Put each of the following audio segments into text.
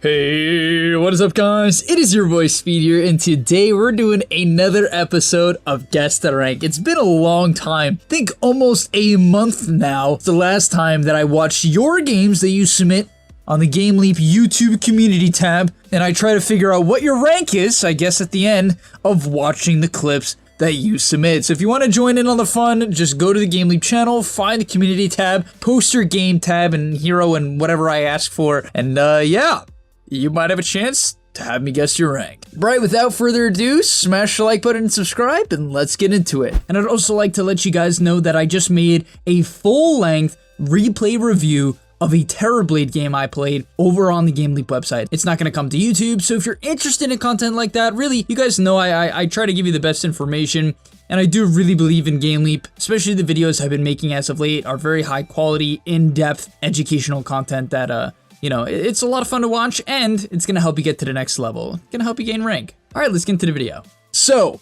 Hey, what is up guys? It is your boy Speed here, and today we're doing another episode of Guess the Rank. It's been a long time, I think almost a month now, the last time that I watched your games that you submit on the gameleap YouTube community tab, and I try to figure out what your rank is, I guess at the end, of watching the clips that you submit. So if you want to join in on the fun, just go to the gameleap channel, find the community tab, post your game tab and hero and whatever I ask for, and yeah. You might have a chance to have me guess your rank. Right, without further ado, smash the like button and subscribe, and let's get into it. And I'd also like to let you guys know that I just made a full-length replay review of a Terrorblade game I played over on the gameleap website. It's not going to come to YouTube, so if you're interested in content like that, really, you guys know I try to give you the best information, and I do really believe in gameleap, especially the videos I've been making as of late are very high quality, in-depth, educational content that, you know, it's a lot of fun to watch, and it's gonna help you get to the next level. It's gonna help you gain rank. All right, let's get into the video. So,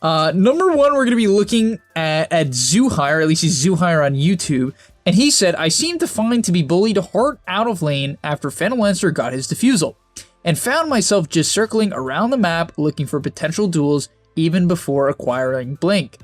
number one, we're gonna be looking at Zuhire, at least he's Zuhire on YouTube, and he said, I seem to find to be bullied hard out of lane after Phantom Lancer got his defusal, and found myself just circling around the map looking for potential duels even before acquiring Blink.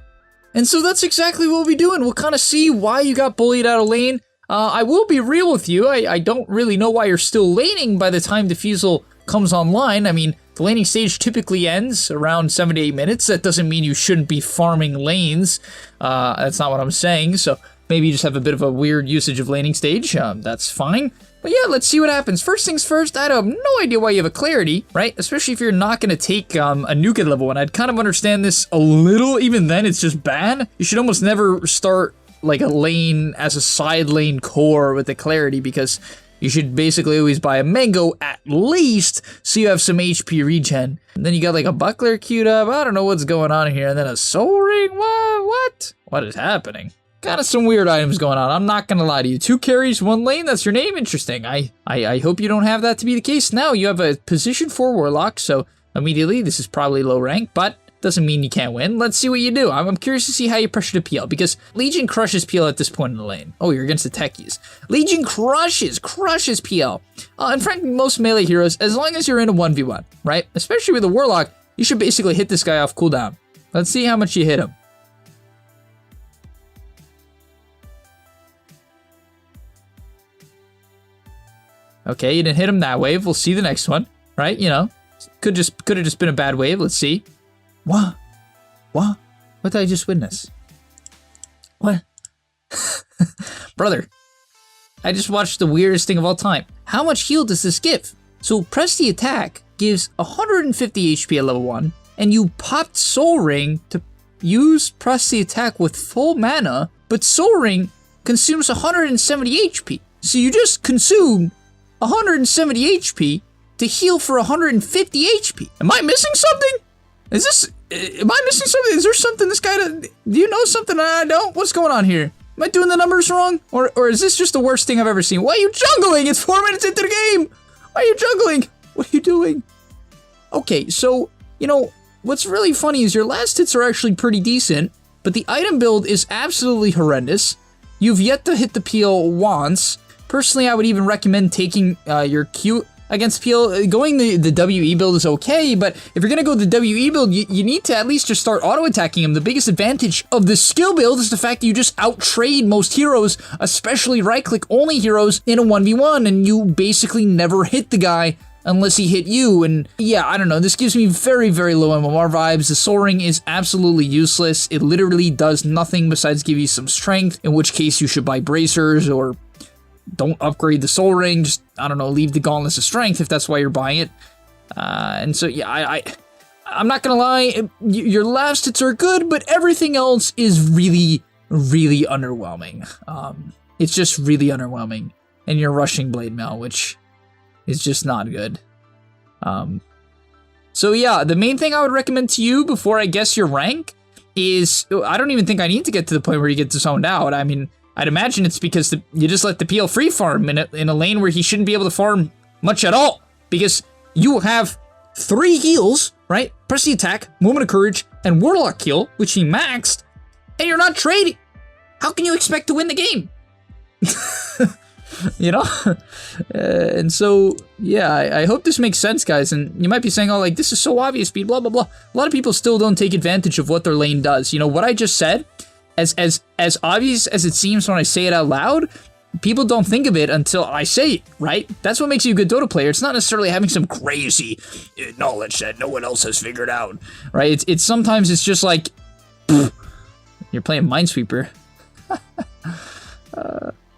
And so that's exactly what we'll be doing. We'll kind of see why you got bullied out of lane. I will be real with you, I don't really know why you're still laning by the time defusal comes online. I mean, the laning stage typically ends around 7 to 8 minutes. That doesn't mean you shouldn't be farming lanes. That's not what I'm saying, so maybe you just have a bit of a weird usage of laning stage. That's fine. But yeah, let's see what happens. First things first, I have no idea why you have a clarity, right? Especially if you're not going to take a nuke at level 1. I'd kind of understand this a little, even then it's just bad. You should almost never start like a lane as a side lane core with the clarity, because you should basically always buy a mango at least so you have some HP regen. And then you got like a buckler queued up. I don't know what's going on here. And then a soul ring. What is happening? Kind of some weird items going on. I'm not gonna lie to you. 2 carries, 1 lane. That's your name. Interesting. I hope you don't have that to be the case. Now you have a position 4 warlock, so immediately this is probably low rank, but doesn't mean you can't win. Let's see what you do. I'm curious to see how you pressure the PL, because Legion crushes PL at this point in the lane. Oh, you're against the techies. Legion crushes PL. And frankly, most melee heroes, as long as you're in a 1v1, right? Especially with a Warlock, you should basically hit this guy off cooldown. Let's see how much you hit him. Okay, you didn't hit him that wave. We'll see the next one, right? You know, could have just been a bad wave. Let's see. What? What did I just witness? What? Brother, I just watched the weirdest thing of all time. How much heal does this give? So press the attack gives 150 HP at level 1, and you popped Soul Ring to press the attack with full mana, but Soul Ring consumes 170 HP. So you just consumed 170 HP to heal for 150 HP. Am I missing something? Am I missing something? Is there something this guy, do you know something I don't? What's going on here? Am I doing the numbers wrong? Or is this just the worst thing I've ever seen? Why are you juggling? It's 4 minutes into the game. Why are you juggling? What are you doing? Okay, so, you know, what's really funny is your last hits are actually pretty decent, but the item build is absolutely horrendous. You've yet to hit the PL once. Personally, I would even recommend taking your Q against PL. Going the WE build is okay, but if you're gonna go the WE build, you need to at least just start auto-attacking him. The biggest advantage of the skill build is the fact that you just out-trade most heroes, especially right-click only heroes, in a 1v1, and you basically never hit the guy unless he hit you. And yeah, I don't know, this gives me very, very low MMR vibes. The Soul Ring is absolutely useless. It literally does nothing besides give you some strength, in which case you should buy bracers or don't upgrade the Soul Ring, just, I don't know, leave the Gauntlets of Strength if that's why you're buying it. And so, yeah, I'm not gonna lie, your last hits are good, but everything else is really, really underwhelming. It's just really underwhelming. And you're rushing Blade Mail, which is just not good. So yeah, the main thing I would recommend to you before I guess your rank is, I don't even think I need to get to the point where you get zoned out. I mean, I'd imagine it's because you just let the PL free farm in a lane where he shouldn't be able to farm much at all, because you have 3 heals, right? Press the attack, Moment of Courage, and Warlock heal, which he maxed, and you're not trading. How can you expect to win the game? you know? And so, yeah, I hope this makes sense, guys. And you might be saying, oh, like, this is so obvious, speed, blah, blah, blah. A lot of people still don't take advantage of what their lane does. You know, what I just said, as obvious as it seems when I say it out loud, people don't think of it until I say it, right? That's what makes you a good Dota player. It's not necessarily having some crazy knowledge that no one else has figured out, right? It's sometimes it's just like, you're playing Minesweeper.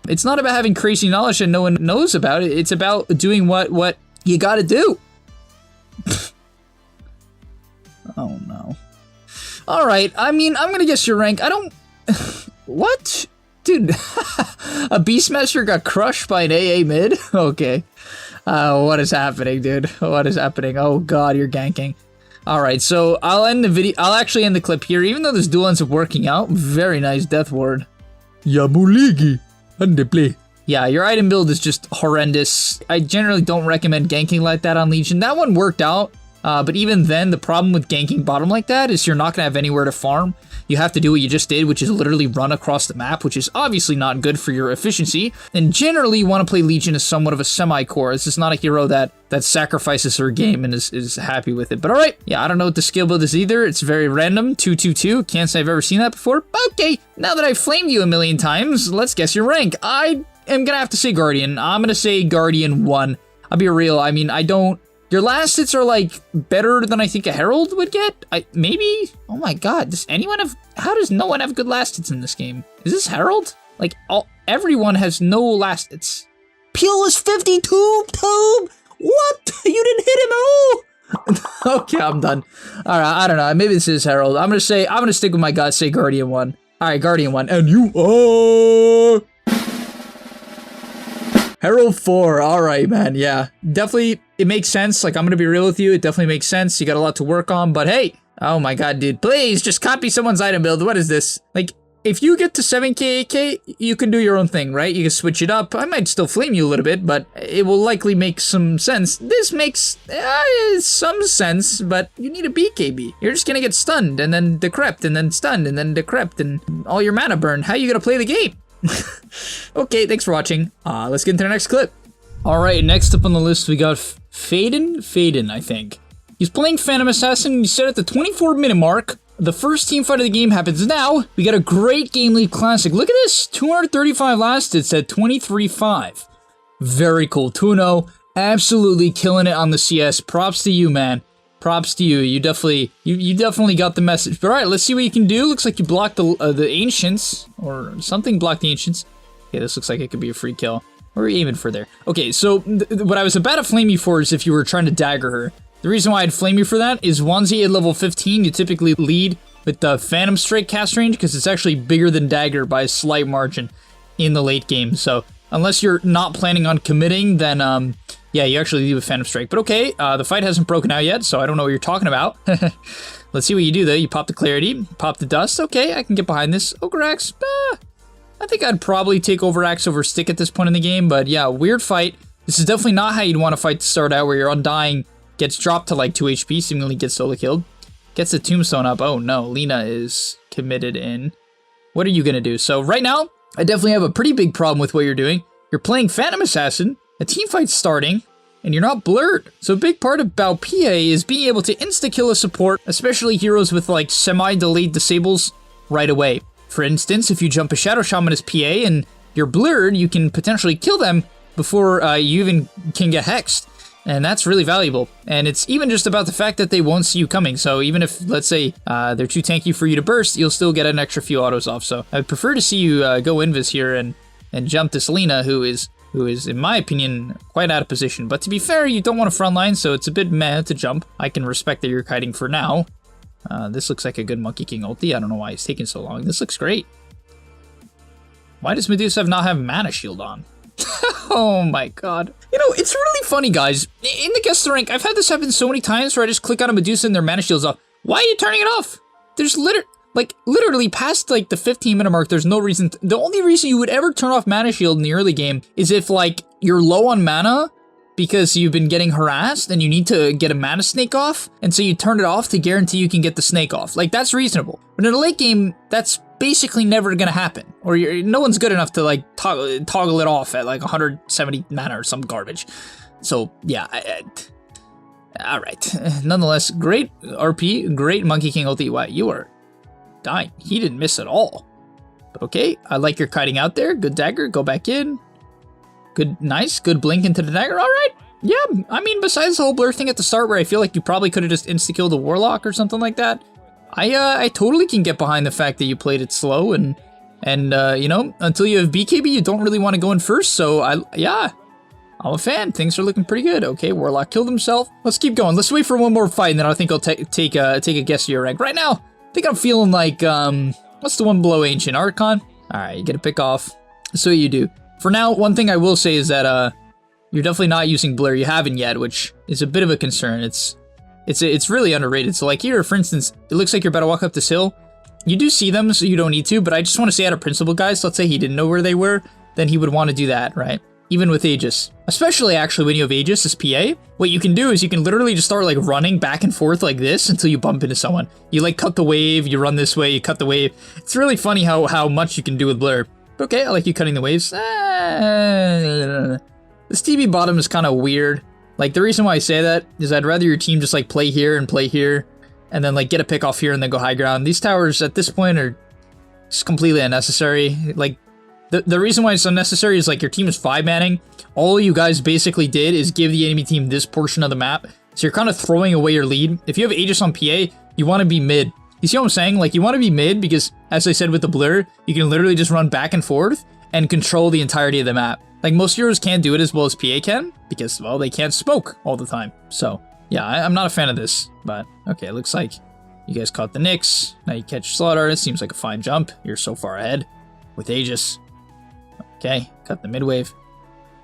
It's not about having crazy knowledge that no one knows about. It's about doing what you gotta do. Oh no. All right, I mean, I'm gonna guess your rank. I don't... What? Dude, a Beastmaster got crushed by an AA mid? Okay. What is happening, dude? What is happening? Oh god, you're ganking. Alright, so I'll end the video. I'll actually end the clip here, even though this duel ends up working out. Very nice death ward. Yamuligi. Play. Yeah, your item build is just horrendous. I generally don't recommend ganking like that on Legion. That one worked out, but even then, the problem with ganking bottom like that is you're not gonna have anywhere to farm. You have to do what you just did, which is literally run across the map, which is obviously not good for your efficiency. And generally, you want to play Legion as somewhat of a semi-core. This is not a hero that sacrifices her game and is happy with it. But alright, yeah, I don't know what the skill build is either. It's very random, 222. Can't say I've ever seen that before. Okay, now that I've flamed you a million times, let's guess your rank. I am gonna have to say Guardian. I'm gonna say Guardian 1. I'll be real, I mean, I don't... Your last hits are, like, better than I think a Herald would get? Maybe? Oh my god, does anyone have... How does no one have good last hits in this game? Is this Herald? Like, everyone has no last hits. Peel is 52, Tube! What? You didn't hit him at all? Okay, I'm done. Alright, I don't know, maybe this is Herald. I'm gonna stick with my gut, say Guardian 1. Alright, Guardian 1. And you are... Herald 4, alright, man, yeah. Definitely, it makes sense. Like, I'm gonna be real with you, it definitely makes sense. You got a lot to work on, but hey, oh my god, dude, please just copy someone's item build. What is this? Like, if you get to 7k, 8k, you can do your own thing, right? You can switch it up. I might still flame you a little bit, but it will likely make some sense. This makes some sense, but you need a BKB. You're just gonna get stunned, and then decrept, and then stunned, and then decrept, and all your mana burn. How are you gonna play the game? Okay, thanks for watching. Let's get into the next clip. Alright, next up on the list we got Faden, I think. He's playing Phantom Assassin, he's set at the 24-minute mark. The first team fight of the game happens now. We got a great Game Leap Classic. Look at this, 235 last hits at 23.5. Very cool. Tuno, absolutely killing it on the CS. Props to you, man. Props to you. You definitely got the message. But alright, let's see what you can do. Looks like you blocked the Ancients, or something blocked the Ancients. Okay, this looks like it could be a free kill. We're aiming for there. Okay, so what I was about to flame you for is if you were trying to dagger her. The reason why I'd flame you for that is onesie at level 15, you typically lead with the Phantom Strike cast range because it's actually bigger than dagger by a slight margin in the late game. So unless you're not planning on committing, then yeah, you actually lead with Phantom Strike. But okay, the fight hasn't broken out yet, so I don't know what you're talking about. Let's see what you do though. You pop the Clarity, pop the Dust. Okay, I can get behind this. Ogreaxe, I think I'd probably take Overaxe over Stick at this point in the game, but yeah, weird fight. This is definitely not how you'd want to fight to start out, where your Undying gets dropped to like 2 HP, seemingly gets solo killed. Gets the Tombstone up. Oh no, Lina is committed in. What are you gonna do? So right now, I definitely have a pretty big problem with what you're doing. You're playing Phantom Assassin, a team fight's starting, and you're not blurred. So a big part about PA is being able to insta-kill a support, especially heroes with like semi-delayed disables right away. For instance, if you jump a Shadow Shaman as PA and you're blurred, you can potentially kill them before you even can get hexed. And that's really valuable. And it's even just about the fact that they won't see you coming. So even if, let's say, they're too tanky for you to burst, you'll still get an extra few autos off. So I'd prefer to see you go Invis here and jump this Lina, who is, in my opinion, quite out of position. But to be fair, you don't want to frontline, so it's a bit meh to jump. I can respect that you're kiting for now. This looks like a good Monkey King ulti. I don't know why it's taking so long. This looks great. Why does Medusa not have Mana Shield on? Oh my god. You know, it's really funny, guys. In the guest rank, I've had this happen so many times where I just click on a Medusa and their Mana Shield's off. Why are you turning it off? There's literally past like the 15-minute mark, there's no reason. The only reason you would ever turn off Mana Shield in the early game is if like you're low on mana because you've been getting harassed and you need to get a mana snake off, and so you turn it off to guarantee you can get the snake off. Like, that's reasonable. But in a late game, that's basically never gonna happen. Or no one's good enough to, like, toggle it off at, like, 170 mana or some garbage. So, yeah, alright. Nonetheless, great RP, great Monkey King ulti. Wow, you are dying. He didn't miss at all. But okay, I like your kiting out there. Good dagger, go back in. Good, nice, good blink into the dagger. Alright, yeah, I mean, besides the whole blur thing at the start where I feel like you probably could have just insta-killed a Warlock or something like that, I totally can get behind the fact that you played it slow and you know, until you have BKB, you don't really want to go in first, so yeah, I'm a fan. Things are looking pretty good. Okay, Warlock killed himself. Let's keep going. Let's wait for one more fight, and then I think I'll take a guess of your rank. Right now, I think I'm feeling like, what's the one below Ancient? Archon? Alright, you get a pick off. So you do. For now, one thing I will say is that, you're definitely not using Blur. You haven't yet, which is a bit of a concern. It's really underrated. So like here, for instance, it looks like you're about to walk up this hill. You do see them, so you don't need to, but I just want to say out of principle, guys, let's say he didn't know where they were, then he would want to do that, right? Even with Aegis. Especially, actually, when you have Aegis as PA, what you can do is you can literally just start, like, running back and forth like this until you bump into someone. You, like, cut the wave, you run this way, you cut the wave. It's really funny how much you can do with Blur. Okay, I like you cutting the waves. This TB bottom is kind of weird. Like, the reason why I say that is I'd rather your team just, like, play here, and then, like, get a pick off here and then go high ground. These towers, at this point, are just completely unnecessary. Like, the reason why it's unnecessary is, like, your team is 5-manning. All you guys basically did is give the enemy team this portion of the map. So you're kind of throwing away your lead. If you have Aegis on PA, you want to be mid. You see what I'm saying? Like, you want to be mid because, as I said with the Blur, you can literally just run back and forth and control the entirety of the map. Like, most heroes can't do it as well as PA can because, well, they can't smoke all the time. So, yeah, I'm not a fan of this. But, okay, it looks like you guys caught the Nyx. Now you catch Slaughter. It seems like a fine jump. You're so far ahead with Aegis. Okay, cut the mid-wave.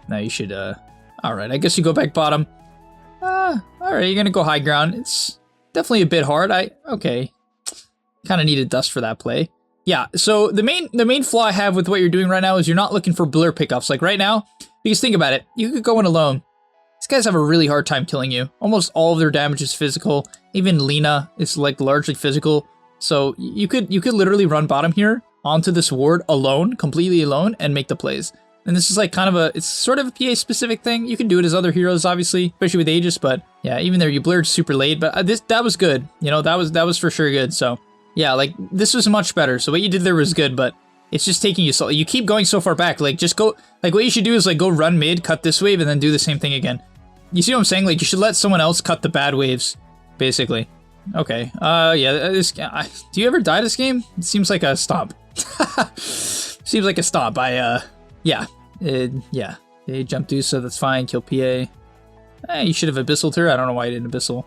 Now you should, alright, I guess you go back bottom. Alright, you're gonna go high ground. It's definitely a bit hard. Okay. Kind of needed dust for that play. Yeah, so the main flaw I have with what you're doing right now is you're not looking for Blur pickups. Like right now, because think about it, you could go in alone. These guys have a really hard time killing you. Almost all of their damage is physical. Even Lina is like largely physical. So you could literally run bottom here onto this ward alone, completely alone, and make the plays. And this is like kind of it's sort of a PA specific thing. You can do it as other heroes, obviously, especially with Aegis, but yeah, even there you blurred super late, but that was good. You know, that was for sure good. So yeah, like this was much better. So what you did there was good, but it's just taking you so you keep going so far back. Like just go, like what you should do is like go run mid, cut this wave, and then do the same thing again. You see what I'm saying? Like you should let someone else cut the bad waves, basically. Okay, yeah, do you ever die this game? It seems like a stomp. Seems like a stomp. Yeah. They jump deuce, so that's fine. Kill PA. You should have abyssal her. I don't know why you didn't abyssal.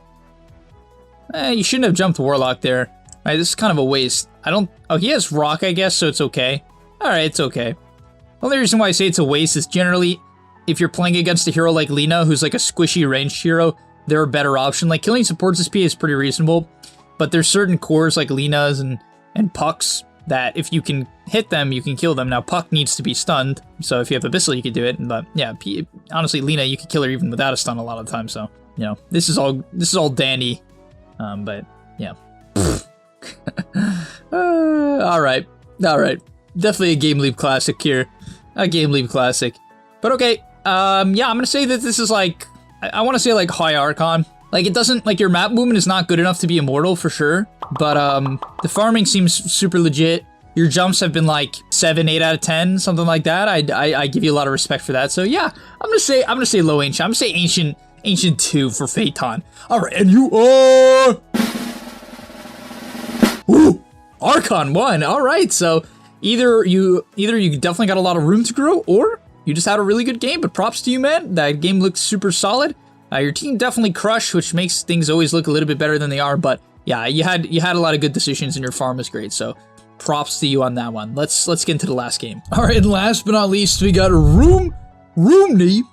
You shouldn't have jumped Warlock there. Alright, this is kind of a waste. Oh, he has rock, I guess, so it's okay. Alright, it's okay. The only reason why I say it's a waste is generally, if you're playing against a hero like Lina, who's like a squishy ranged hero, they're a better option. Like, killing supports this PA is pretty reasonable, but there's certain cores like Lina's and Puck's that if you can hit them, you can kill them. Now, Puck needs to be stunned, so if you have Abyssal, you could do it, but yeah, honestly, Lina, you could kill her even without a stun a lot of the time, so, you know, this is all dandy, but, yeah. Alright. Definitely a Game Leap classic here. A Game Leap classic. But okay, yeah, I'm gonna say that this is like, I want to say like high Archon. Like it doesn't, like your map movement is not good enough to be immortal for sure, but the farming seems super legit. Your jumps have been like 7, 8 out of 10, something like that. I give you a lot of respect for that. So yeah, I'm gonna say low ancient. I'm gonna say ancient 2 for Phaeton. Alright, and you are ooh, Archon 1. Alright, so either you definitely got a lot of room to grow, or you just had a really good game, but props to you, man. That game looks super solid. Your team definitely crushed, which makes things always look a little bit better than they are, but yeah, you had a lot of good decisions and your farm was great, so props to you on that one. Let's get into the last game. Alright, and last but not least, we got Omni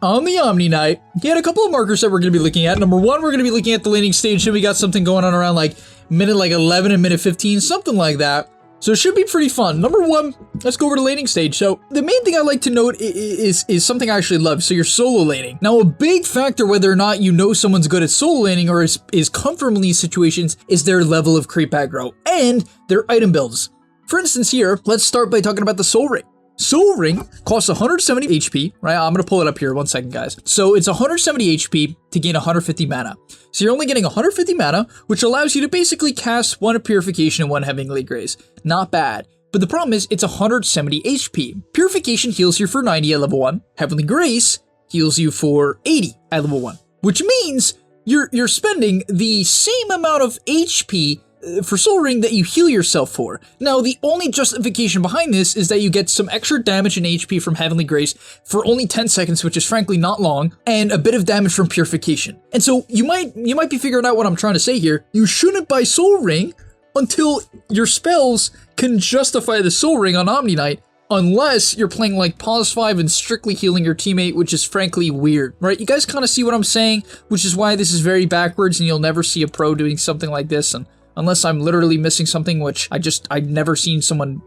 on the Omni night. He had a couple of markers that we're going to be looking at. Number 1, we're going to be looking at the laning stage, and we got something going on around like minute 11 and minute 15, something like that. So it should be pretty fun. Number one, let's go over to laning stage. So the main thing I like to note is something I actually love. So you're solo laning. Now a big factor whether or not you know someone's good at solo laning or is comfortable in these situations is their level of creep aggro and their item builds. For instance here, let's start by talking about the Soul Ring. Soul Ring costs 170 HP, right? I'm gonna pull it up here, 1 second guys. So it's 170 HP to gain 150 mana. So you're only getting 150 mana, which allows you to basically cast 1 Purification and 1 Heavenly Grace. Not bad. But the problem is, it's 170 HP. Purification heals you for 90 at level 1. Heavenly Grace heals you for 80 at level 1. Which means you're spending the same amount of HP for Soul Ring that you heal yourself for. Now, the only justification behind this is that you get some extra damage and HP from Heavenly Grace for only 10 seconds, which is frankly not long, and a bit of damage from Purification. And so you might be figuring out what I'm trying to say here. You shouldn't buy Soul Ring until your spells can justify the Soul Ring on Omni Knight, unless you're playing like pause 5 and strictly healing your teammate, which is frankly weird, right? You guys kind of see what I'm saying, which is why this is very backwards and you'll never see a pro doing something like this. And unless I'm literally missing something, which I've never seen someone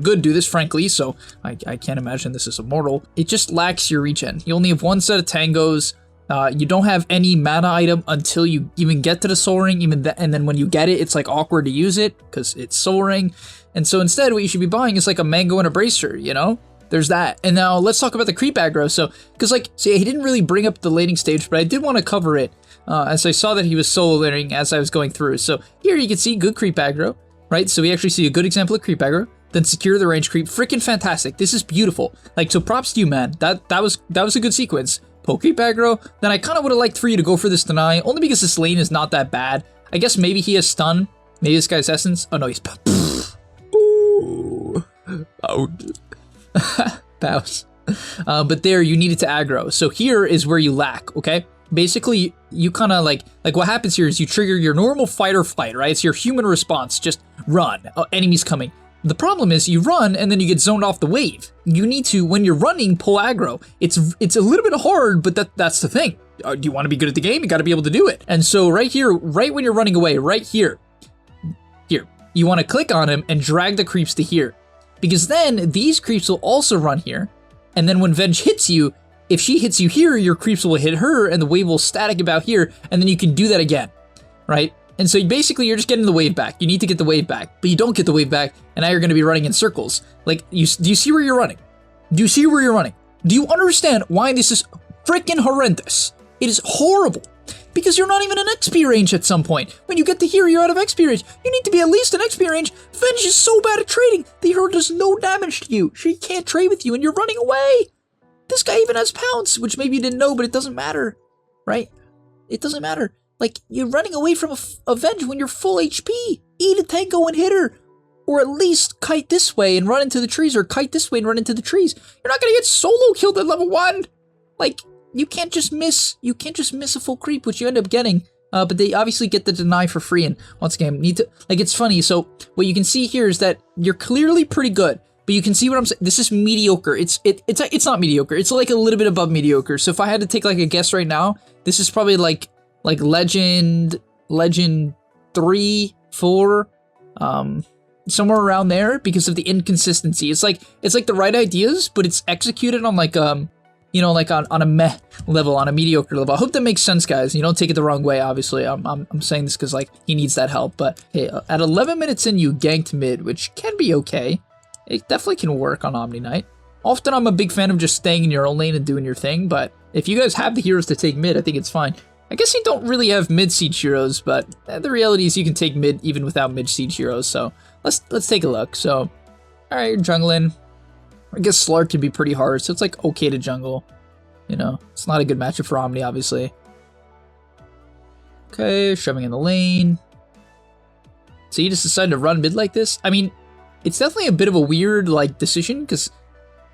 good do this, frankly, so I can't imagine this is immortal. It just lacks your regen. You only have 1 set of tangos. You don't have any mana item until you even get to the Soul Ring, and then when you get it, it's like awkward to use it because it's Soul Ring. And so instead, what you should be buying is like a Mango and a Bracer, you know? There's that. And now let's talk about the creep aggro. So, because like, see, he didn't really bring up the laning stage, but I did want to cover it as I saw that he was solo laning as I was going through. So here you can see good creep aggro, right? So we actually see a good example of creep aggro. Then secure the range creep. Freaking fantastic. This is beautiful. Like, so props to you, man. That was a good sequence. Pull creep aggro. Then I kind of would have liked for you to go for this deny, only because this lane is not that bad. I guess maybe he has stun. Maybe this guy's essence. Oh no, he's ooh. Oh. Bows. But there, you needed to aggro. So here is where you lack, okay? Basically, you kind of like what happens here is you trigger your normal fight or flight, right? It's your human response, just run. Oh, enemy's coming. The problem is you run and then you get zoned off the wave. You need to, when you're running, pull aggro. It's a little bit hard, but that's the thing. Do you want to be good at the game? You got to be able to do it. And so right here, right when you're running away, right here, you want to click on him and drag the creeps to here. Because then these creeps will also run here. And then when Venge hits you, if she hits you here, your creeps will hit her and the wave will static about here. And then you can do that again, right? And so basically you're just getting the wave back. You need to get the wave back, but you don't get the wave back. And now you're going to be running in circles. Like, do you see where you're running? Do you see where you're running? Do you understand why this is freaking horrendous? It is horrible. Because you're not even in XP range at some point. When you get to here, you're out of XP range. You need to be at least in XP range. Venge is so bad at trading. The hero does no damage to you. She can't trade with you and you're running away. This guy even has pounce, which maybe you didn't know, but it doesn't matter, right? It doesn't matter. Like, you're running away from a Venge when you're full HP. Eat a tango and hit her. Or at least kite this way and run into the trees, or kite this way and run into the trees. You're not gonna get solo killed at level 1. Like, you can't just miss a full creep, which you end up getting. But they obviously get the deny for free, and once again, it's funny. So what you can see here is that you're clearly pretty good, but you can see what I'm saying. This is mediocre. It's not mediocre. It's like a little bit above mediocre. So if I had to take like a guess right now, this is probably like legend 3, 4, somewhere around there because of the inconsistency. It's like the right ideas, but it's executed on like you know, like on a meh level, on a mediocre level. I hope that makes sense, guys. You don't take it the wrong way, obviously. I'm saying this because, like, he needs that help. But, hey, at 11 minutes in, you ganked mid, which can be okay. It definitely can work on Omni Knight. Often, I'm a big fan of just staying in your own lane and doing your thing. But if you guys have the heroes to take mid, I think it's fine. I guess you don't really have mid-siege heroes, but the reality is you can take mid even without mid-siege heroes. So, let's take a look. So, alright, you're jungling. I guess Slark can be pretty hard, so it's like okay to jungle. You know, it's not a good matchup for Omni, obviously. Okay, shoving in the lane. So you just decided to run mid like this? I mean, it's definitely a bit of a weird, like, decision, because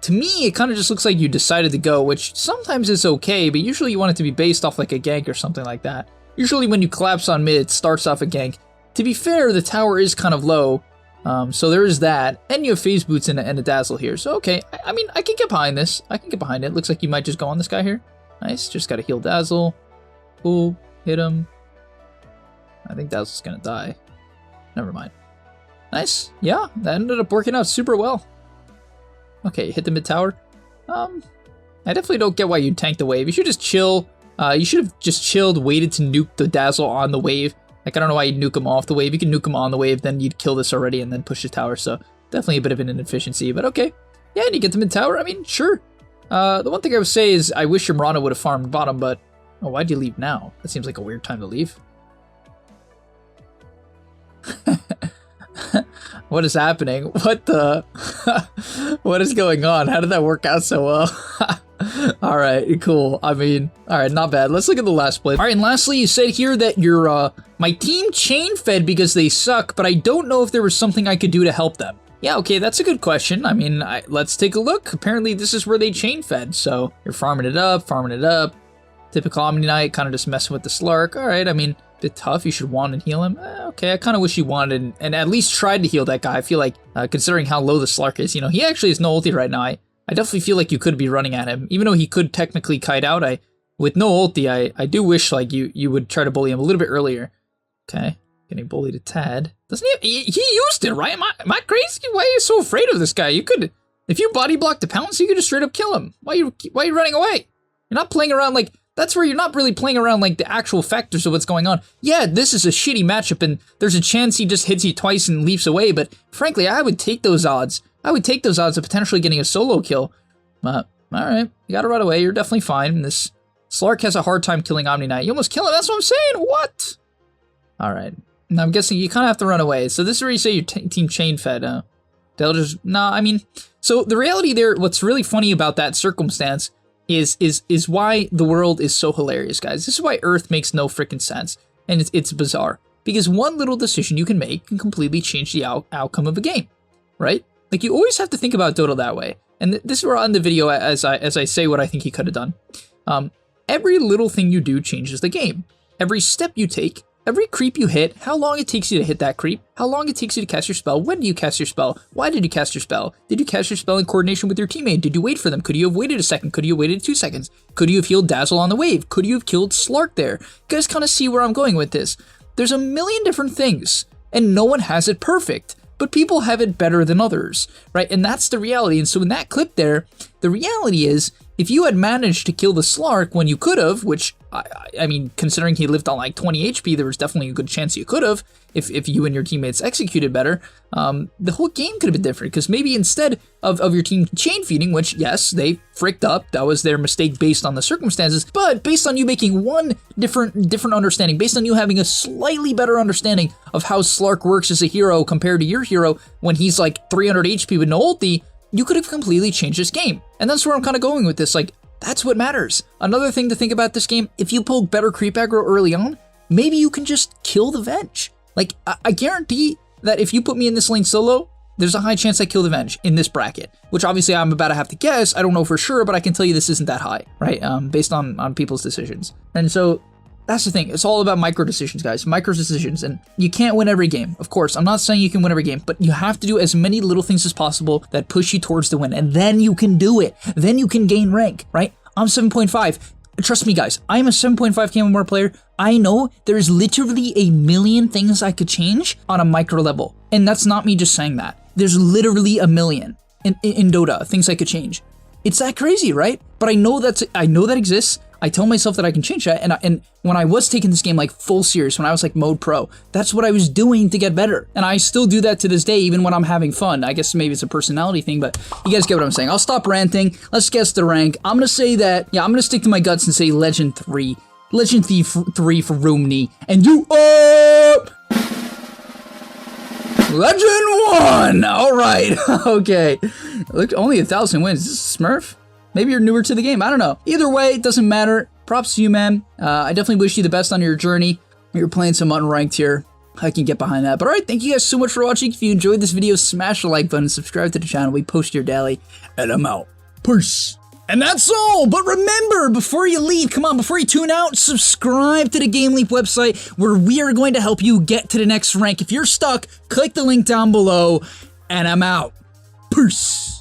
to me, it kind of just looks like you decided to go, which sometimes is okay, but usually you want it to be based off like a gank or something like that. Usually when you collapse on mid, it starts off a gank. To be fair, the tower is kind of low. So there is that, and you have phase boots and a dazzle here. So okay, I mean, I can get behind this. I can get behind it. Looks like you might just go on this guy here. Nice, just gotta heal dazzle. Cool, hit him. I think dazzle's gonna die. Never mind. Nice. Yeah, that ended up working out super well. Okay, hit the mid tower. I definitely don't get why you tanked the wave. You should just chill. You should have just chilled, waited to nuke the Dazzle on the wave. Like, I don't know why you'd nuke him off the wave. You can nuke him on the wave, then you'd kill this already and then push the tower. So definitely a bit of an inefficiency, but okay. Yeah, and you get the mid tower. I mean, sure. The one thing I would say is I wish your Mirana would have farmed bottom, but oh, why'd you leave now? That seems like a weird time to leave. What is happening? What the? What is going on? How did that work out so well? All right, cool. I mean, all right, not bad. Let's look at the last split. All right, and lastly, you said here that your my team chain fed because they suck, but I don't know if there was something I could do to help them. Yeah, okay, that's a good question. I mean, let's take a look. Apparently, this is where they chain fed, so you're farming it up, farming it up. Typical Omni Knight, kind of just messing with the Slark. All right, I mean, a bit tough. You should want and heal him. Okay, I kind of wish you wanted and at least tried to heal that guy. I feel like, considering how low the Slark is, you know, he actually has no ulti right now. I definitely feel like you could be running at him, even though he could technically kite out. With no ulti, I do wish like you would try to bully him a little bit earlier. Okay, getting bullied a tad. Doesn't he used it, right? Am I crazy? Why are you so afraid of this guy? You could, if you body block the pounce, you could just straight up kill him. Why are you running away? You're not playing around like. That's where you're not really playing around like the actual factors of what's going on. Yeah, this is a shitty matchup and there's a chance he just hits you twice and leaps away, but frankly, I would take those odds. I would take those odds of potentially getting a solo kill. But, alright, you gotta run away, you're definitely fine. This Slark has a hard time killing Omni Knight. You almost kill him, that's what I'm saying, what? Alright, now I'm guessing you kind of have to run away. So this is where you say your team chain fed. They'll just, nah, I mean, so the reality there, what's really funny about that circumstance is why the world is so hilarious, guys. This is why Earth makes no freaking sense, and it's bizarre. Because one little decision you can make can completely change the outcome of a game, right? Like, you always have to think about Dota that way. And this is where I'll end the video as I say what I think he could have done. Every little thing you do changes the game. Every step you take, every creep you hit, how long it takes you to hit that creep, how long it takes you to cast your spell, when do you cast your spell, why did you cast your spell, did you cast your spell in coordination with your teammate, did you wait for them, could you have waited a second, could you have waited 2 seconds, could you have healed Dazzle on the wave, could you have killed Slark there? You guys kind of see where I'm going with this. There's a million different things, and no one has it perfect, but people have it better than others, right? And that's the reality. And so in that clip there, the reality is, if you had managed to kill the Slark when you could have, which, I mean, considering he lived on like 20 HP, there was definitely a good chance you could have, if you and your teammates executed better, the whole game could have been different, because maybe instead of your team chain feeding, which, yes, they fricked up, that was their mistake based on the circumstances, but based on you making one different understanding, based on you having a slightly better understanding of how Slark works as a hero compared to your hero when he's like 300 HP with no ulti, you could have completely changed this game. And that's where I'm kind of going with this, like, that's what matters. Another thing to think about this game, if you pull better creep aggro early on, maybe you can just kill the Venge. Like, I guarantee that if you put me in this lane solo, there's a high chance I kill the Venge in this bracket, which obviously I'm about to have to guess. I don't know for sure, but I can tell you this isn't that high, right? Based on people's decisions. And so that's the thing. It's all about micro decisions, guys. Micro decisions. And you can't win every game. Of course, I'm not saying you can win every game, but you have to do as many little things as possible that push you towards the win. And then you can do it. Then you can gain rank, right? I'm 7.5. Trust me, guys. I'm a 7.5 KMMR player. I know there's literally a million things I could change on a micro level. And that's not me just saying that. There's literally a million in Dota, things I could change. It's that crazy, right? But I know that exists. I tell myself that I can change that, and when I was taking this game like full serious, when I was like mode pro, that's what I was doing to get better. And I still do that to this day, even when I'm having fun. I guess maybe it's a personality thing, but you guys get what I'm saying. I'll stop ranting. Let's guess the rank. I'm gonna say that, yeah, I'm gonna stick to my guts and say Legend 3. Legend 3 for Omni. And you up! Legend 1! Alright, okay. Look, only 1,000 wins. Is this a smurf? Maybe you're newer to the game, I don't know. Either way, it doesn't matter. Props to you, man. I definitely wish you the best on your journey. You're playing some unranked here. I can get behind that. But alright, thank you guys so much for watching. If you enjoyed this video, smash the like button, subscribe to the channel. We post here daily, and I'm out. Peace. And that's all, but remember, before you leave, come on, before you tune out, subscribe to the GameLeap website, where we are going to help you get to the next rank. If you're stuck, click the link down below, and I'm out. Peace.